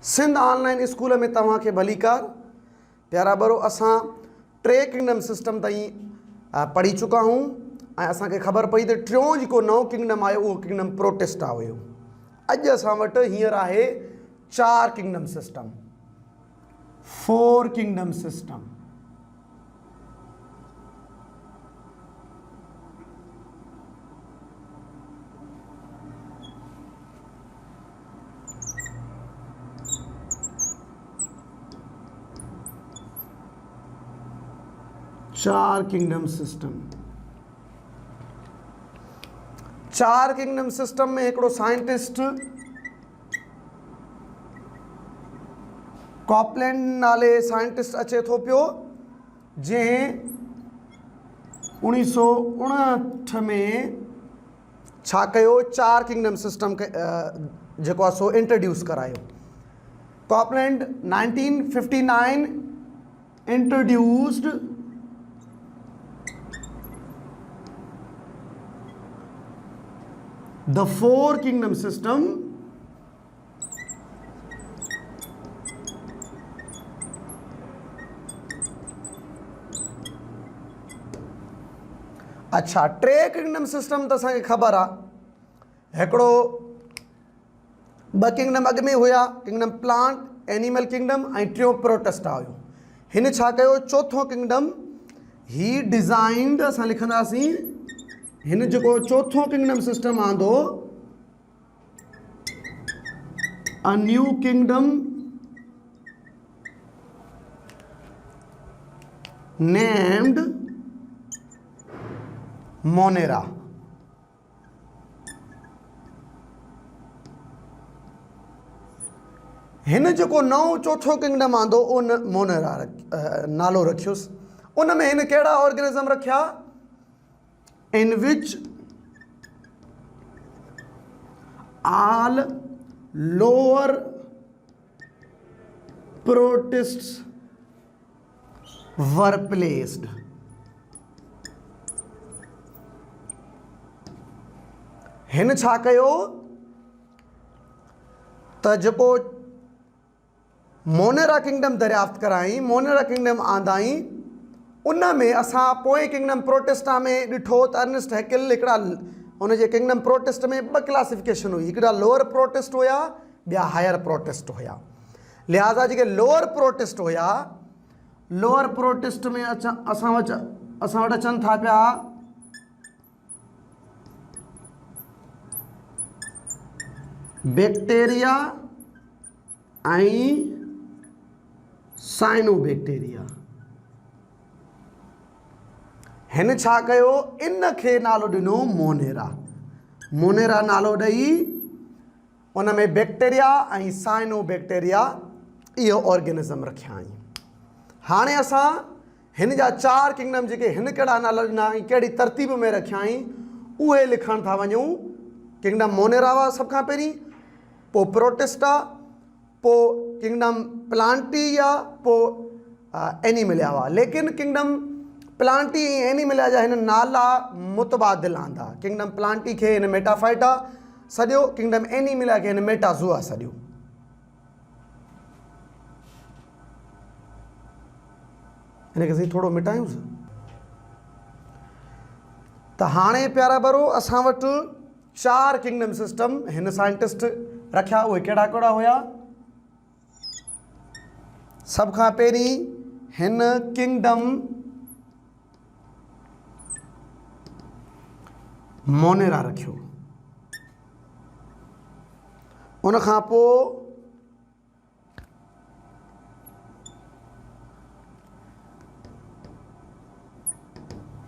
Sindh online school में तव्हां खे भलीकार। प्यारा बरो असां 3 किंगडम सिस्टम ताईं पढ़ी चुका हूँ ऐं असांखे ख़बर पई त टियों जेको नओं किंगडम आयो उहो किंगडम प्रोटेस्टा हुयो। अॼु असां वटि हींअर आहे 4 किंगडम सिस्टम, 4 किंगडम सिस्टम। चार किंगडम सिस्टम में हिकिड़ो साइंटिस्ट कॉपलैंड नाले साइंटिस्ट अचे थो पियो, जंहिं 1959 में छा कयो, 4 किंगडम सिस्टम खे जेको आहे सो इंट्रोड्यूस करायो। Copeland 1959 introduced the 4 kingdom system अच्छा 3 किंगडम सिस्टम त असांखे ख़बर आहे। हिकिड़ो 2 किंगडम अॻु में हुया, किंगडम प्लांट एनिमल किंगडम ऐं टियों प्रोटेस्टा हुयो। हिन छा कयो, चौथों किंगडम ही डिज़ाइंड, असां लिखंदासीं हिन जेको चौथों किंगडम सिस्टम आंदो, a new kingdom named Monera. हिन जेको नओं चौथों किंगडम आंदो उन मोनेरा नालो रखियोसि। उन में हिन कहिड़ा ऑर्गेनिज़म रखिया, in which all lower protists were placed। हिन छा कयो त जेको मोनेरा किंगडम दरियाफ़्त कराई, मोनेरा किंगडम आंदाई, उन में असां पोएं किंगडम प्रोटेस्टा में ॾिठो त अर्नेस्ट हैकेल हिकिड़ा हुनजे किंगडम प्रोटेस्ट में 2 क्लासिफिकेशन हुई, हिकिड़ा लोअर प्रोटेस्ट हुया, ॿिया हायर प्रोटेस्ट हुया। लिहाज़ा जेके लोअर प्रोटेस्ट हुया, लोअर प्रोटेस्ट में असां वटि अचनि था पिया बैक्टीरिया ऐं साइनोबैक्टीरिया। हिन छा कयो, इन खे नालो ॾिनो मोनेरा। मोनेरा नालो ॾेई उन में बैक्टीरिया ऐं साइनोबैक्टीरिया इहो ऑर्गेनिज़म रखिया आहिनि। हाणे असां हिन जा 4 किंगडम जेके हिन कहिड़ा नाला ॾिना ऐं कहिड़ी तरतीब में रखिया आहिनि उहे लिखण था वञूं। किंगडम मोनेरा हुआ सभ खां पहिरीं, पोइ प्रोटेस्टा, पोइ किंगडम प्लांटिया, पोइ एनिमलिया हुआ। लेकिन किंगडम प्लांटी ऐं एनिमलिया जा हिन नाला मुतबादिल आंदा। किंगडम प्लांटी खे हिन मेटाफाइटा सॼो, किंगडम एनिमलिया खे हिन मेटाज़ुआ सॼो। हिन खे सही थोरो मिटायूंसि। त हाणे प्यारा बरो असां वटि 4 किंगडम सिस्टम हिन साइंटिस्ट रखिया। उहे कहिड़ा कहिड़ा हुया, सभ खां पहिरीं हिन किंगडम मोनेरा रखियो। उन खां पोइ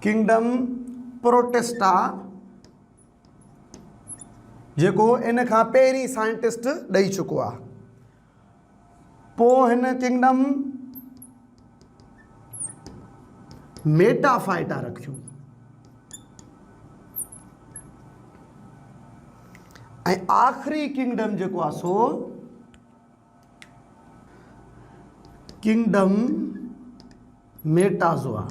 किंगडम प्रोटेस्टा, जेको इन खां पहिरीं साइंटिस्ट ॾेई चुको आहे। पोइ हिन किंगडम मेटाफाइटा रखियो ऐं आख़िरी किंगडम जेको आहे सो किंगडम मेटाज़ुआ।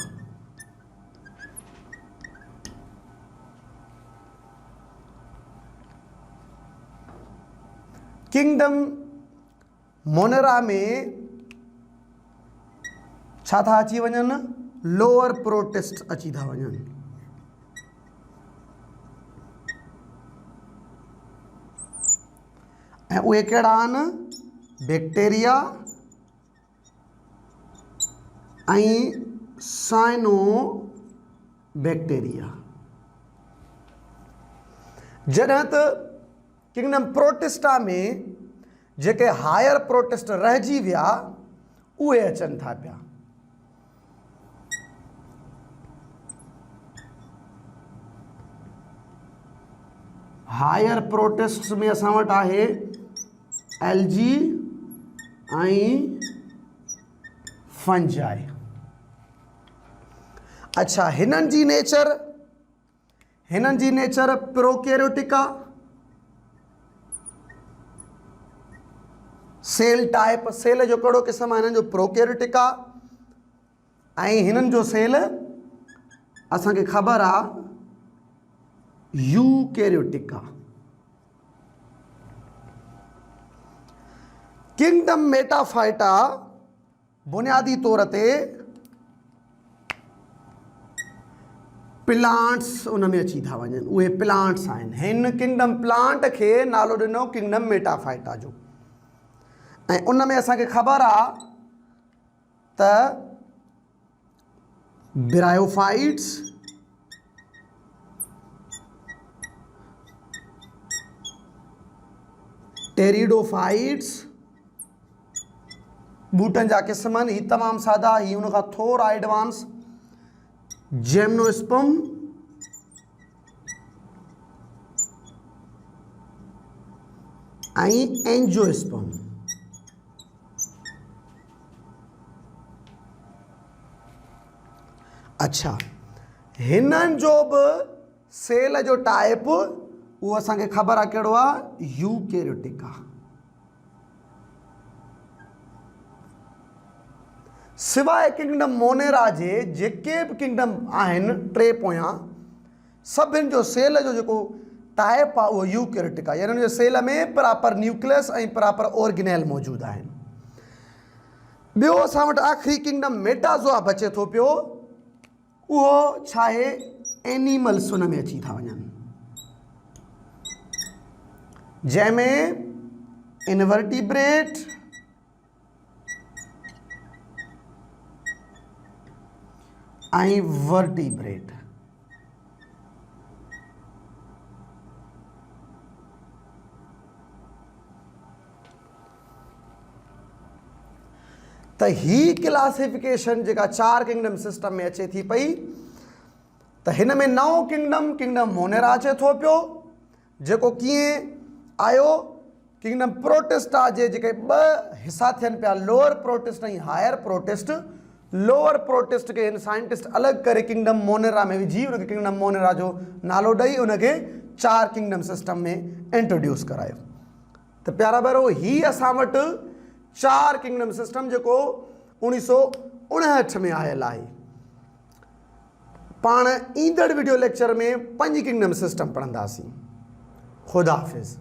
किंगडम मोनेरा में छा था अची वञनि, लोअर प्रोटिस्ट अची था वञनि। ऐं उहे कहिड़ा आहिनि, बैक्टीरिया ऐं साइनो बैक्टीरिया। जॾहिं त किंगडम प्रोटिस्टा में जेके हायर प्रोटिस्ट रहिजी विया उहे अचनि था पिया। हायर प्रोटिस्ट में असां वटि आहे एल्गी ऐं फंजाई। अच्छा, हिननि जी नेचर प्रोकैरियोटिक आहे। सेल टाइप, सेल जो कहिड़ो क़िस्म आहे हिननि जो, प्रोकैरियोटिक आहे। ऐं हिननि जो सेल असांखे ख़बर आहे यूकैरियोटिक आहे। किंगडम मेटाफाइटा बुनियादी तौर ते प्लांट्स उन में अची था वञनि, उहे प्लांट्स आहिनि। हिन किंगडम प्लांट खे नालो ॾिनो किंगडम मेटाफाइटा जो। ऐं उन में असांखे ख़बर आहे त ब्रायोफाइट्स, टेरिडोफाइट्स, बूटनि जा क़िस्म आहिनि। ही तमामु सादा, ही उन खां थोरा एडवांस, जिम्नोस्पर्म ऐं एंजियोस्पर्म। अच्छा, हिननि जो बि सेल जो टाइप उहो असांखे ख़बर आहे कहिड़ो आहे, यूकैरियोटिक आहे। सिवाय किंगडम मोनेरा जे जेके बि किंगडम आहिनि टे पोयां, सभिनि जो सेल जो जेको टाइप आहे उहो यूकैरियोटिक आहे। यानी हुन जे सेल में प्रॉपर न्यूक्लियस ऐं प्रॉपर ऑर्गेनेल मौजूदु आहिनि। ॿियो असां वटि आख़िरी किंगडम मेटाज़ोआ बचे थो पियो। उहो छा आहे, एनिमल्स हुन में अची था वञनि, जंहिंमें इनवर्टिब्रेट ऐं वर्टिब्रेट। त ही क्लासिफिकेशन जेका 4 किंगडम सिस्टम में अचे थी पई, त हिन में नओं किंगडम मोनेरा अचे थो पियो, जेको कीअं आयो, किंगडम प्रोटिस्टा जे जेके 2 हिसा थियनि पिया, लोअर प्रोटिस्ट ऐं हायर प्रोटिस्ट। लोअर प्रोटिस्ट खे हिन साइंटिस्ट अलॻि करे किंगडम मोनेरा में विझी उनखे किंगडम मोनेरा जो नालो ॾेई उनखे 4 किंगडम सिस्टम में इंट्रोड्यूस करायो। त प्यारा भेरो, ही असां वटि 4 किंगडम सिस्टम जेको 1959 में आयल आहे। पाण ईंदड़ वीडियो लेक्चर में 5 किंगडम सिस्टम पढ़ंदासीं। खुदा हाफ़िज़।